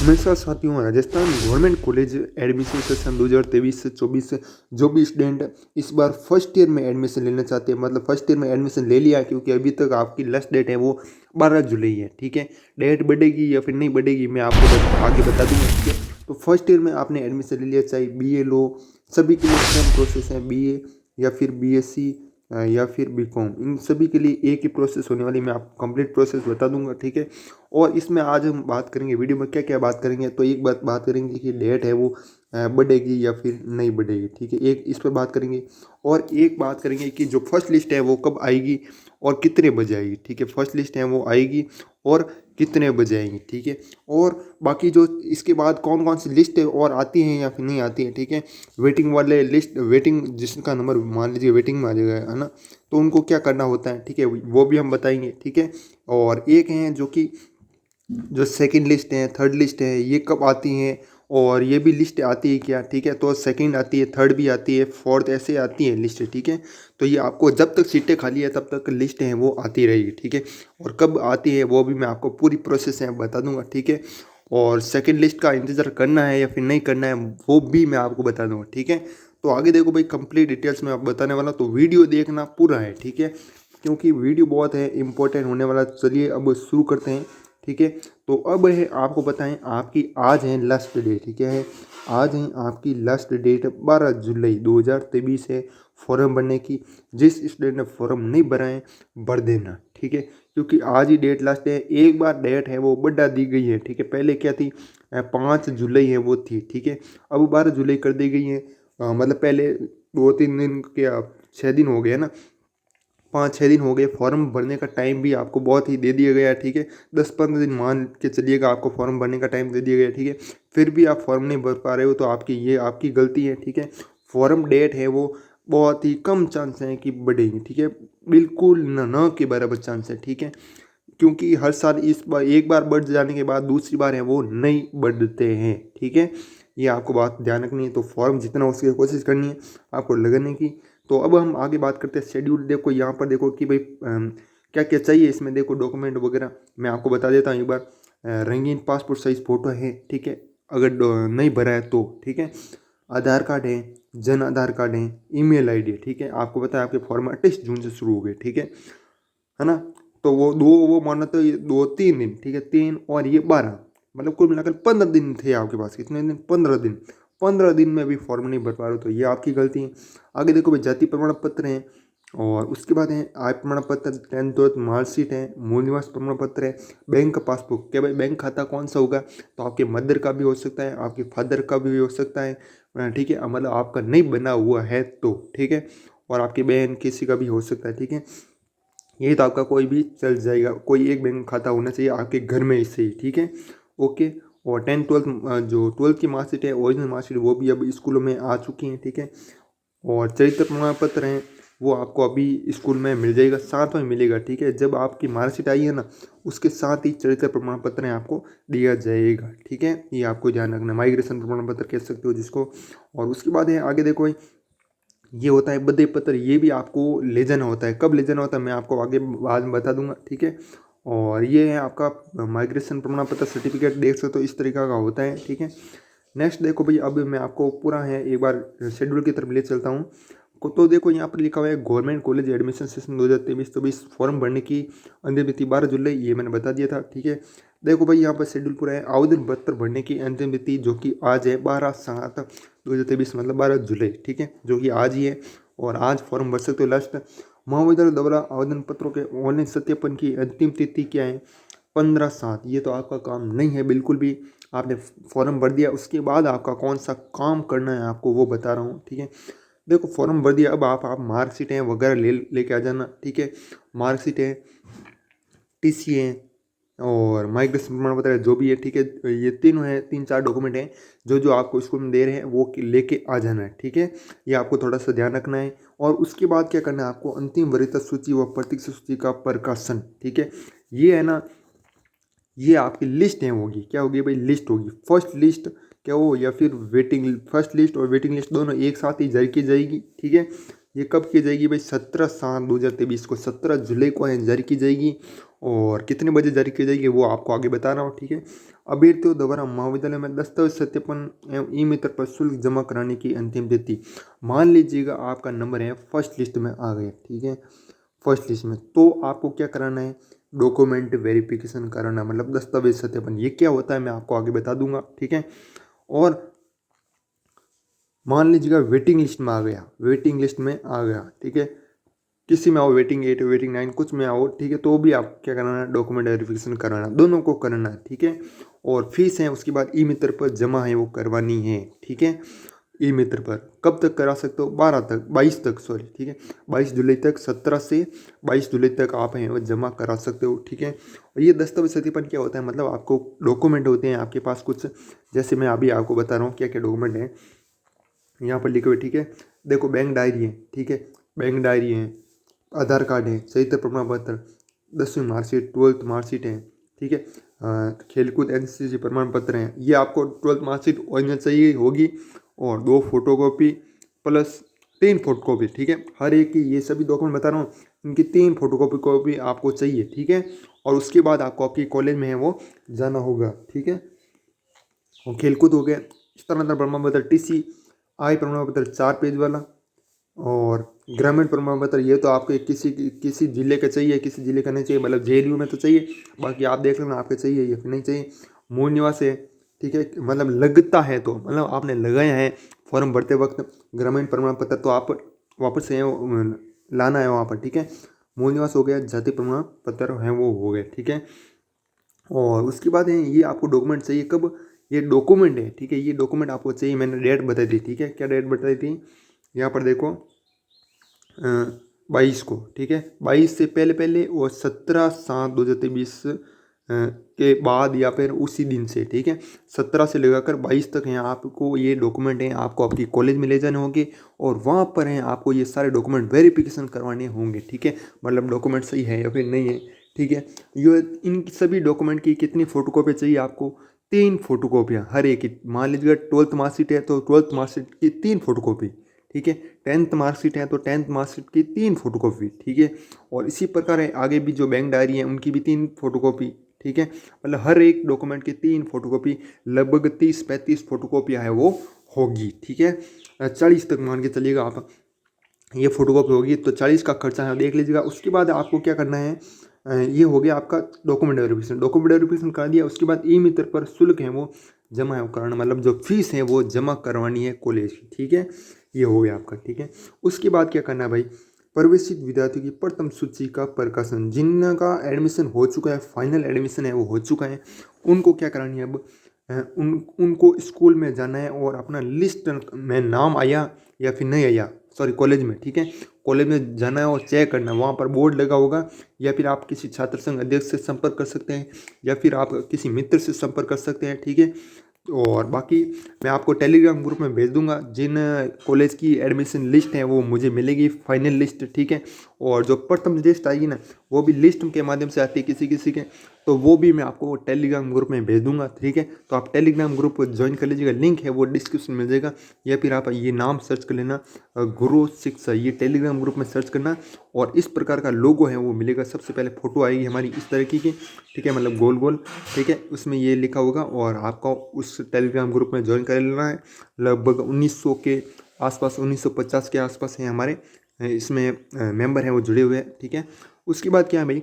नमस्कार साथियों, Rajasthan government college admission session 2023 से 24 से जो भी स्टूडेंट इस बार फर्स्ट ईयर में एडमिशन लेना चाहते हैं, मतलब फर्स्ट ईयर में एडमिशन ले लिया, क्योंकि अभी तक आपकी लास्ट डेट है वो 12 जुलाई है। ठीक है, डेट बढ़ेगी या फिर नहीं बढ़ेगी मैं आपको आगे बता दूंगा। ठीक है, तो फर्स्ट ईयर में आपने एडमिशन ले लिया, चाहे BA लो, सभी के लिए सेम प्रोसेस है। BA या फिर BSc या फिर BCom, इन सभी के लिए एक ही प्रोसेस होने वाली, मैं आपको कंप्लीट प्रोसेस बता दूंगा। ठीक है, और इसमें आज हम बात करेंगे, वीडियो में क्या क्या बात करेंगे, तो एक बात करेंगे कि डेट है वो बढ़ेगी या फिर नहीं बढ़ेगी। ठीक है, एक इस पर बात करेंगे, और एक बात करेंगे कि जो फर्स्ट लिस्ट है वो कब आएगी और कितने बजे आएगी। ठीक है, फर्स्ट लिस्ट है वो आएगी और कितने बजे आएंगी। ठीक है, और बाकी जो इसके बाद कौन कौन सी लिस्ट है और आती हैं या फिर नहीं आती है। ठीक है, वेटिंग वाले लिस्ट, वेटिंग जिसका नंबर मान लीजिए वेटिंग में आ जाएगा, है ना, तो उनको क्या करना होता है। ठीक है, वो भी हम बताएंगे। ठीक है, और एक हैं जो कि जो सेकंड लिस्ट है, थर्ड लिस्ट है, ये कब आती हैं और ये भी लिस्ट आती है क्या। ठीक है, तो सेकंड आती है, थर्ड भी आती है, फोर्थ ऐसे आती है लिस्ट। ठीक है, तो ये आपको जब तक सीटें खाली है तब तक लिस्ट है वो आती रहेगी। ठीक है, और कब आती है वो भी मैं आपको पूरी प्रोसेस है बता दूंगा। ठीक है, और सेकंड लिस्ट का इंतज़ार करना है या फिर नहीं करना है वो भी मैं आपको बता दूंगा। ठीक है, तो आगे देखो भाई, कंप्लीट डिटेल्स में आप बताने वाला, तो वीडियो देखना पूरा है। ठीक है, क्योंकि वीडियो बहुत है इंपॉर्टेंट होने वाला। चलिए अब शुरू करते हैं। ठीक है, तो अब है आपको बताएं, आपकी आज है लास्ट डेट। ठीक है, आज है आपकी लास्ट डेट 12 जुलाई 2023 है फॉर्म भरने की। जिस स्टूडेंट ने फॉर्म नहीं भरा है भर देना। ठीक है, क्योंकि आज ही डेट लास्ट है। एक बार डेट है वो बढ़ा दी गई है। ठीक है, पहले क्या थी, 5 जुलाई है वो थी। ठीक है, अब 12 जुलाई कर दी गई है। मतलब पहले 2-3 दिन क्या 6 दिन हो गए ना, 5-6 दिन हो गए। फॉर्म भरने का टाइम भी आपको बहुत ही दे दिया गया है। ठीक है, 10-15 दिन मान के चलिएगा आपको फॉर्म भरने का टाइम दे दिया गया है। ठीक है, फिर भी आप फॉर्म नहीं भर पा रहे हो तो आपकी गलती है। ठीक है, फॉर्म डेट है वो बहुत ही कम चांस है कि बढ़ेगी। ठीक है, बिल्कुल न के बराबर चांस है। ठीक है, क्योंकि हर साल इस बार एक बार बढ़ जाने के बाद दूसरी बार है वो नहीं बढ़ते हैं। ठीक है, ये आपको बात ध्यान रखनी है। तो फॉर्म जितना हो सके कोशिश करनी है आपको लगाने की। तो अब हम आगे बात करते हैं शेड्यूल। देखो यहाँ पर देखो कि भाई क्या क्या चाहिए इसमें। देखो डॉक्यूमेंट वगैरह मैं आपको बता देता हूँ एक बार। रंगीन पासपोर्ट साइज फ़ोटो है। ठीक है, अगर नहीं भरा है तो। ठीक है, आधार कार्ड है, जन आधार कार्ड है, ईमेल आईडी है। ठीक है, आपको पता है आपके फॉर्म 28 जून से शुरू हो गए। ठीक है ना, तो वो माना तो ये 2-3 दिन। ठीक है, 3 और ये 12, मतलब कुल मिलाकर 15 दिन थे आपके पास। कितने दिन, 15 दिन। 15 दिन में भी फॉर्म नहीं भर पा रहे हो तो ये आपकी गलती है। आगे देखो भाई, जाति प्रमाण पत्र है, और उसके बाद है आय प्रमाण पत्र, 10th मार्कशीट है, मूल निवास प्रमाण पत्र है, बैंक का पासबुक। क्या भाई बैंक खाता कौन सा होगा, तो आपके मदर का भी हो सकता है, आपके फादर का भी हो सकता है। ठीक है, मतलब आपका नहीं बना हुआ है तो। ठीक है, और आपकी बहन किसी का भी हो सकता है। ठीक है, ये तो आपका कोई भी चल जाएगा, कोई एक बैंक खाता होना चाहिए आपके घर में इससे ही। ठीक है, ओके। और 10th 12th जो 12th की मार्कशीट है, ओरिजिनल मार्कशीट, वो भी अब स्कूलों में आ चुकी हैं। ठीक है, और चरित्र प्रमाण पत्र हैं वो आपको अभी स्कूल में मिल जाएगा, साथ में मिलेगा। ठीक है, जब आपकी मार्कशीट आई है ना, उसके साथ ही चरित्र प्रमाण पत्र है आपको दिया जाएगा। ठीक है, ये आपको ध्यान रखना, माइग्रेशन प्रमाण पत्र कह सकते हो जिसको। और उसके बाद है आगे देखो, ये होता है बर्थडे पत्र। ये भी आपको ले जाना होता है। कब ले जाना होता है मैं आपको आगे बाद में बता दूंगा। ठीक है, और ये है आपका माइग्रेशन प्रमाण पत्र सर्टिफिकेट, देख सकते हो इस तरीका का होता है। ठीक है, नेक्स्ट देखो भाई, अब मैं आपको पूरा है एक बार शेड्यूल की तरफ ले चलता हूँ। तो देखो यहाँ पर लिखा हुआ है government college admission session 2023-24 form भरने की अंतिम तिथि 12 जुलाई, ये मैंने बता दिया था। ठीक है, देखो भाई यहाँ पर शेड्यूल पूरा है। आवेदन पत्र भरने की अंतिम तिथि जो कि आज है 12/7/2023, मतलब 12 जुलाई। ठीक है, जो कि आज ही है, और आज फॉर्म भर सकते हो। लास्ट महाविद्यालय द्वारा आवेदन पत्रों के ऑनलाइन सत्यापन की अंतिम तिथि क्या है, 15/7। ये तो आपका काम नहीं है बिल्कुल भी। आपने फॉर्म भर दिया, उसके बाद आपका कौन सा काम करना है आपको वो बता रहा हूँ। ठीक है, देखो फॉर्म भर दिया, अब आप मार्कशीट है वगैरह लेके आ जाना। ठीक है, मार्कशीट है, TC है, और माइग्रेशन प्रमाण पत्र है, जो भी है। ठीक है, ये तीनों है, 3-4 डॉक्यूमेंट हैं जो जो आपको स्कूल में दे रहे हैं वो लेके आ जाना है। ठीक है, ये आपको थोड़ा सा ध्यान रखना है। और उसके बाद क्या करना है आपको, अंतिम वरीयता सूची व प्रतीक्षा सूची का प्रकाशन। ठीक है, ये है ना, ये आपकी लिस्ट है होगी। क्या होगी भाई, लिस्ट होगी। फर्स्ट लिस्ट क्या हो, या फिर वेटिंग, फर्स्ट लिस्ट और वेटिंग लिस्ट दोनों एक साथ ही जारी की जाएगी। ठीक है, ये कब की जाएगी भाई, 17/7/2023 को, 17 जुलाई को है जारी की जाएगी। और कितने बजे जारी की जाएगी वो आपको आगे बता रहा हूँ, ठीक है। अभ्यर्थियों द्वारा महाविद्यालय में दस्तावेज सत्यापन एवं ई मित्र पर शुल्क जमा कराने की अंतिम तिथि, मान लीजिएगा आपका नंबर है फर्स्ट लिस्ट में आ गया, ठीक है, फर्स्ट लिस्ट में, तो आपको क्या कराना है, डॉक्यूमेंट वेरिफिकेशन कराना, मतलब दस्तावेज सत्यापन। ये क्या होता है मैं आपको आगे बता दूंगा, ठीक है। और मान लीजिएगा वेटिंग लिस्ट में आ गया, वेटिंग लिस्ट में आ गया, ठीक है, किसी में आओ, वेटिंग 8 वेटिंग 9 कुछ में आओ, ठीक है, तो भी आप क्या कराना है, डॉक्यूमेंट वेरिफिकेशन कराना, दोनों को करना है, ठीक है। और फीस है उसके बाद ई मित्र पर जमा है वो करवानी है, ठीक है। ई मित्र पर कब तक करा सकते हो, 22 तक सॉरी, ठीक है, 22 जुलाई तक, 17 से 22 जुलाई तक आप हैं वो जमा करा सकते हो, ठीक है। और ये दस्तावेज सत्यापन क्या होता है, मतलब आपको डॉक्यूमेंट होते हैं आपके पास कुछ, जैसे मैं अभी आपको बता रहा हूँ क्या क्या डॉक्यूमेंट हैं यहाँ पर लिखे हुए, ठीक है। देखो बैंक डायरी है, ठीक है, बैंक डायरी है, आधार कार्ड है, संयुक्त प्रमाण पत्र, 10वीं मार्कशीट, 12th मार्कशीट है, ठीक है, खेलकूद एनसीसी प्रमाण पत्र हैं, ये आपको 12th मार्कशीट ओरिजिनल चाहिए होगी, और 2 फोटोकॉपी प्लस 3 फोटोकॉपी, ठीक है, हर एक की, ये सभी डॉक्यूमेंट बता रहा हूँ, इनकी 3 फोटोकॉपी आपको चाहिए, ठीक है। और उसके बाद आपको आपकी कॉलेज में है वो जाना होगा, ठीक है। और खेलकूद हो गया, स्थानांतरण प्रमाण पत्र, टीसी, आय प्रमाण पत्र 4 पेज वाला, और ग्रामीण प्रमाण पत्र, ये तो आपके किसी जिले का चाहिए, किसी जिले का नहीं चाहिए, मतलब जेएनयू में तो चाहिए, बाकी आप देख लेना आपके चाहिए या फिर नहीं चाहिए। मूल निवास है, ठीक है, मतलब लगता है तो मतलब आपने लगाया है फॉर्म भरते वक्त, ग्रामीण प्रमाण पत्र तो आप वापस से लाना है वहाँ पर, ठीक है। मूल निवास हो गया, जाति प्रमाण पत्र है वो हो गए, ठीक है। और उसके बाद है ये आपको डॉक्यूमेंट चाहिए कब, ये डॉक्यूमेंट है, ठीक है, ये डॉक्यूमेंट आपको चाहिए, मैंने डेट बताई थी, ठीक है, क्या डेट बताई थी, यहाँ पर देखो 22 को, ठीक है, 22 से पहले पहले, और 17/7/2023 के बाद या फिर उसी दिन से, ठीक है, 17 से लेकर 22 तक हैं आपको ये डॉक्यूमेंट हैं आपको आपकी कॉलेज में ले जाने होंगे, और वहाँ पर हैं आपको ये सारे डॉक्यूमेंट वेरिफिकेशन करवाने होंगे, ठीक है, मतलब डॉक्यूमेंट सही है या फिर नहीं है, ठीक है। ये इन सभी डॉक्यूमेंट की कितनी फोटोकॉपी चाहिए आपको, 3 फोटोकॉपियाँ हर एक की, मान लीजिएगा 12th मार्कशीट है तो 12th मार्कशीट की 3 फोटोकॉपी, ठीक है, 10th मार्कशीट है तो 10th मार्कशीट की 3 फोटोकॉपी, ठीक है। और इसी प्रकार है आगे भी जो बैंक डायरी है उनकी भी 3 फोटोकॉपी, ठीक है, मतलब हर एक डॉक्यूमेंट की 3 फोटोकॉपी, लगभग 30-35 फोटोकॉपियाँ है वो होगी, ठीक है। 40 तक मान के चलिएगा आप, ये फोटोकॉपी होगी तो 40 का खर्चा है देख लीजिएगा। उसके बाद आपको क्या करना है, ये हो गया आपका डॉक्यूमेंट वेरिफिकेशन, डॉक्यूमेंट वेरिफिकेशन करा दिया, उसके बाद ई मित्र पर शुल्क है वो जमा है कराना, मतलब जो फीस है वो जमा करवानी है कॉलेज की, ठीक है, ये हो गया आपका, ठीक है। उसके बाद क्या करना है भाई, प्रवेशित विद्यार्थियों की प्रथम सूची का प्रकाशन, जिनका एडमिशन हो चुका है, फाइनल एडमिशन है वो हो चुका है, उनको क्या करानी है अब, उनको स्कूल में जाना है और अपना लिस्ट में नाम आया या फिर नहीं आया, सॉरी कॉलेज में, ठीक है, कॉलेज में जाना है और चेक करना है, वहाँ पर बोर्ड लगा होगा, या फिर आप किसी छात्र संघ अध्यक्ष से संपर्क कर सकते हैं, या फिर आप किसी मित्र से संपर्क कर सकते हैं, ठीक है। और बाकी मैं आपको टेलीग्राम ग्रुप में भेज दूंगा, जिन कॉलेज की एडमिशन लिस्ट है वो मुझे मिलेगी फाइनल लिस्ट, ठीक है। और जो प्रथम लिस्ट आएगी ना वो भी लिस्ट के माध्यम से आती है किसी किसी के, तो वो भी मैं आपको टेलीग्राम ग्रुप में भेज दूंगा, ठीक है। तो आप टेलीग्राम ग्रुप को ज्वाइन कर लीजिएगा, लिंक है वो डिस्क्रिप्शन में मिल जाएगा, या फिर आप ये नाम सर्च कर लेना, गुरु शिक्षा, ये टेलीग्राम ग्रुप में सर्च करना, और इस प्रकार का लोगो है वो मिलेगा, सबसे पहले फोटो आएगी हमारी इस तरीके की, ठीक है, मतलब गोल गोल, ठीक है, उसमें ये लिखा होगा, और आपको उस टेलीग्राम ग्रुप में ज्वाइन कर लेना है। लगभग 1900 के आसपास, 1950 के आसपास हैं हमारे इसमें मेंबर हैं वो जुड़े हुए हैं, ठीक है। उसके बाद क्या है भाई,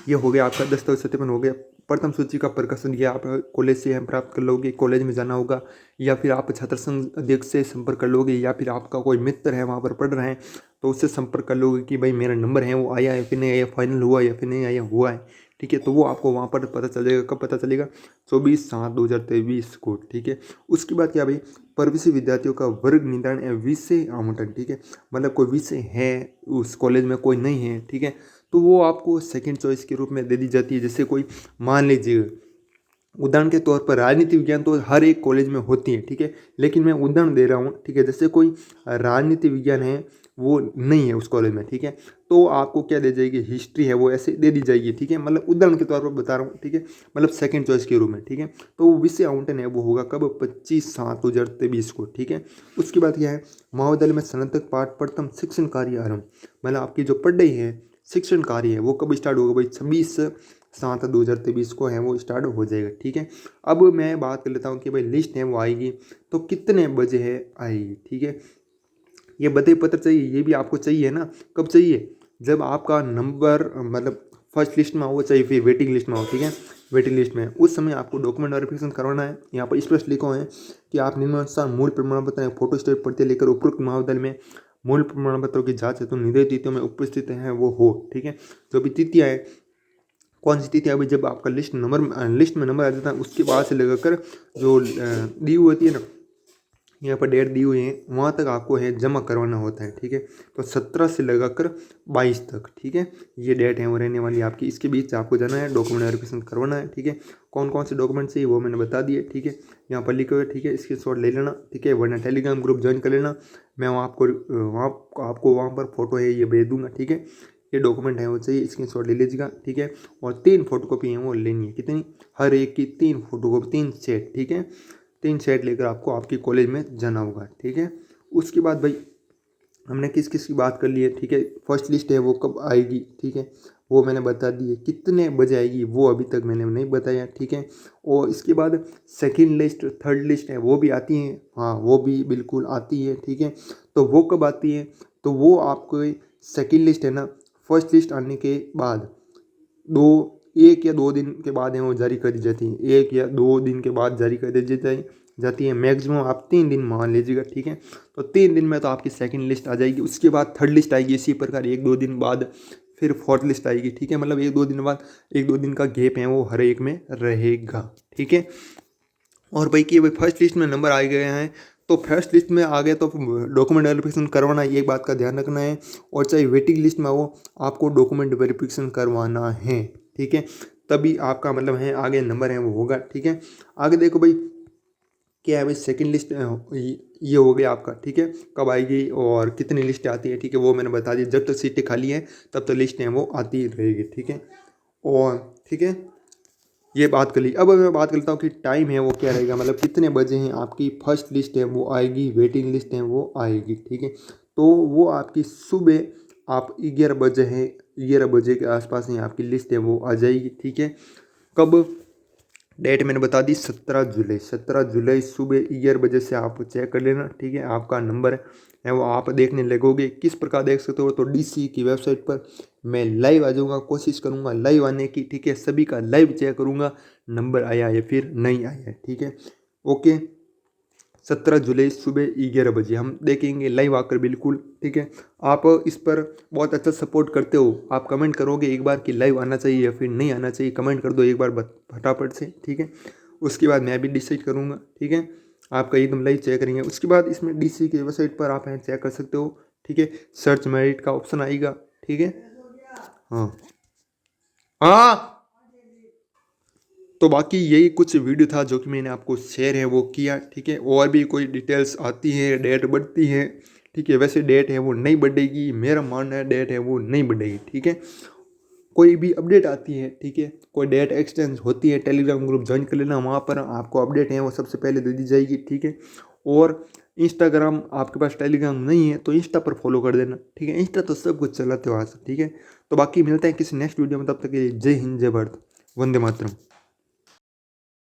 ये हो गया आपका दस्तावेज सत्यापन हो गया, प्रथम सूची का प्रकाशन किया आप कॉलेज से हम प्राप्त कर लोगे, कॉलेज में जाना होगा, या फिर आप छात्र संघ अध्यक्ष से संपर्क कर लोगे, या फिर आपका कोई मित्र है वहाँ पर पढ़ रहे हैं तो उससे संपर्क कर लोगे कि भाई मेरा नंबर है वो आया है फिर नहीं आया, फाइनल हुआ या फिर नहीं आया हुआ है, ठीक है। तो वो आपको वहाँ पर पता चल जाएगा, कब पता चलेगा, 24/7/2023 को, ठीक है। उसके बाद क्या भाई, प्रवेशी विद्यार्थियों का वर्ग निर्धारण एवं विषय आवंटन, ठीक है, मतलब कोई विषय है उस कॉलेज में कोई नहीं है, ठीक है, तो वो आपको सेकंड चॉइस के रूप में दे दी जाती है। जैसे कोई मान लीजिए उदाहरण के तौर पर राजनीति विज्ञान तो हर एक कॉलेज में होती है, ठीक है, लेकिन मैं उदाहरण दे रहा हूँ, ठीक है, जैसे कोई राजनीति विज्ञान है वो नहीं है उस कॉलेज में, ठीक है, तो आपको क्या दे जाएगी, हिस्ट्री है वो ऐसे दे दी जाएगी, ठीक है, मतलब उदाहरण के तौर पर बता रहा हूँ, ठीक है, मतलब सेकंड चॉइस के रूप में, ठीक है। तो विषय आवंटन है वो होगा कब, 25/7/2023 को, ठीक है। उसके बाद क्या है, महाविद्यालय में स्नातक पाठ प्रथम शिक्षण कार्य आरंभ, मतलब आपकी जो पढ़ाई है शिक्षण कार्य है वो कब स्टार्ट होगा भाई, 26/7/2023 को है वो स्टार्ट हो जाएगा। ठीक है, अब मैं बात कर लेता हूँ कि भाई लिस्ट है वो आएगी तो कितने बजे है आएगी। ठीक है, ये बधे पत्र चाहिए, ये भी आपको चाहिए ना, कब चाहिए, जब आपका नंबर मतलब फर्स्ट लिस्ट में हो, चाहे फिर वेटिंग लिस्ट में हो। ठीक है, वेटिंग लिस्ट में उस समय आपको डॉक्यूमेंट वेरिफिकेशन करवाना है। यहाँ पर स्पष्ट लिखो है कि आप निम्नानुसार मूल प्रमाण पत्र फोटो स्टेट प्रत्यय लेकर उपरोक्त महाविद्यालय में मूल प्रमाण पत्रों की जांच हेतु निर्धारित तिथियों में उपस्थित हैं वो हो। ठीक है, जो भी तिथियाँ है, कौन सी तिथि अभी जब आपका लिस्ट में नंबर आ जाता है उसके बाद से लगाकर जो दी हुई होती है ना, यहाँ पर डेट दी हुई है वहाँ तक आपको है जमा करवाना होता है। ठीक है, तो 17 से लगाकर 22 तक। ठीक है, ये डेट है वो रहने वाली आपकी, इसके बीच आपको जाना है, डॉक्यूमेंट वेरिफिकेशन करवाना है। ठीक है, कौन कौन से डॉक्यूमेंट चाहिए वो मैंने बता दिए। ठीक है, यहाँ पर लिखे हुए। ठीक है, इसके शॉट ले लेना। ठीक है, वरना टेलीग्राम ग्रुप ज्वाइन कर लेना, मैं वहाँ आपको वहाँ पर फोटो है ये भेज दूंगा। ठीक है, ये डॉक्यूमेंट है वो चाहिए, स्क्रीन शॉट ले लीजिएगा। ठीक है, और 3 फोटोकॉपी हैं वो लेनी है, कितनी, हर एक की 3 फोटोकॉपी, 3 सेट। ठीक है, 3 सेट लेकर आपको आपके कॉलेज में जाना होगा। ठीक है, उसके बाद भाई हमने किस किस की बात कर ली है। ठीक है, फर्स्ट लिस्ट है वो कब आएगी। ठीक है, वो मैंने बता दी है, कितने बजे आएगी वो अभी तक मैंने नहीं बताया। ठीक है, और इसके बाद सेकंड लिस्ट, थर्ड लिस्ट है वो भी आती हैं, हाँ वो भी बिल्कुल आती है। ठीक है, तो वो कब आती है, तो वो आपको सेकंड लिस्ट है ना, फर्स्ट लिस्ट आने के बाद 1 या 2 दिन के बाद है वो जारी कर दी जाती है, 1 या 2 दिन के बाद जारी कर दी जाती है, मैक्सिमम आप 3 दिन मान लीजिएगा। ठीक है, तो 3 दिन में तो आपकी सेकंड लिस्ट आ जाएगी, उसके बाद थर्ड लिस्ट आएगी, इसी प्रकार 1-2 दिन बाद फिर फोर्थ लिस्ट आएगी। ठीक है, मतलब 1-2 दिन बाद 1-2 दिन का गैप है वो हर एक में रहेगा। ठीक है, और भाई कि भाई फर्स्ट लिस्ट में नंबर आ गए हैं तो फर्स्ट लिस्ट में आ गए तो डॉक्यूमेंट वेरिफिकेशन करवाना है, ये बात का ध्यान रखना है। और चाहे वेटिंग लिस्ट में हो आपको डॉक्यूमेंट वेरिफिकेशन करवाना है। ठीक है, तभी आपका मतलब है आगे नंबर है वो होगा। ठीक है, आगे देखो भाई क्या है भाई, सेकंड लिस्ट ये हो गया आपका। ठीक है, कब आएगी और कितनी लिस्ट आती है। ठीक है, वो मैंने बता दी, जब तक सीटें खाली हैं तब तक लिस्ट है वो आती रहेगी। ठीक है, और ठीक है ये बात कर ली। अब मैं बात करता हूँ कि टाइम है वो क्या रहेगा, मतलब कितने बजे हैं आपकी फर्स्ट लिस्ट है वो आएगी, वेटिंग लिस्ट है वो आएगी। ठीक है, तो वो आपकी सुबह आप 11 बजे हैं, 11 बजे के आसपास ही आपकी लिस्ट है वो आ जाएगी। ठीक है, कब, डेट मैंने बता दी 17 जुलाई, 17 जुलाई सुबह 11 बजे से आप चेक कर लेना। ठीक है, आपका नंबर है वो आप देखने लगोगे। किस प्रकार देख सकते हो, तो डीसी की वेबसाइट पर मैं लाइव आ जाऊँगा, कोशिश करूँगा लाइव आने की। ठीक है, सभी का लाइव चेक करूँगा नंबर आया है फिर नहीं आया है। ठीक है, ओके, 17 जुलाई सुबह 11 बजे हम देखेंगे लाइव आकर बिल्कुल। ठीक है, आप इस पर बहुत अच्छा सपोर्ट करते हो, आप कमेंट करोगे एक बार कि लाइव आना चाहिए या फिर नहीं आना चाहिए, कमेंट कर दो एक बार फटाफट से। ठीक है, उसके बाद मैं भी डिसाइड करूँगा। ठीक है, आपका एकदम लाइव चेक करेंगे। उसके बाद इसमें डीसी की वेबसाइट पर आप चेक कर सकते हो। ठीक है, सर्च मेरिट का ऑप्शन आएगा। ठीक है, हाँ हाँ, तो बाकी यही कुछ वीडियो था जो कि मैंने आपको शेयर है वो किया। ठीक है, और भी कोई डिटेल्स आती है, डेट बढ़ती है। ठीक है, वैसे डेट है वो नहीं बढ़ेगी, मेरा मानना है डेट है वो नहीं बढ़ेगी। ठीक है, कोई भी अपडेट आती है, ठीक है, कोई डेट एक्सचेंज होती है, टेलीग्राम ग्रुप ज्वाइन कर लेना, वहाँ पर आपको अपडेट है वो सबसे पहले दे दी जाएगी। ठीक है, और इंस्टाग्राम आपके पास टेलीग्राम नहीं है तो इंस्टा पर फॉलो कर देना। ठीक है, इंस्टा तो सब कुछ चलाते हो आज। ठीक है, तो बाकी मिलते हैं किसी नेक्स्ट वीडियो में, तब तक के लिए जय हिंद, जय भारत, वंदे मातरम।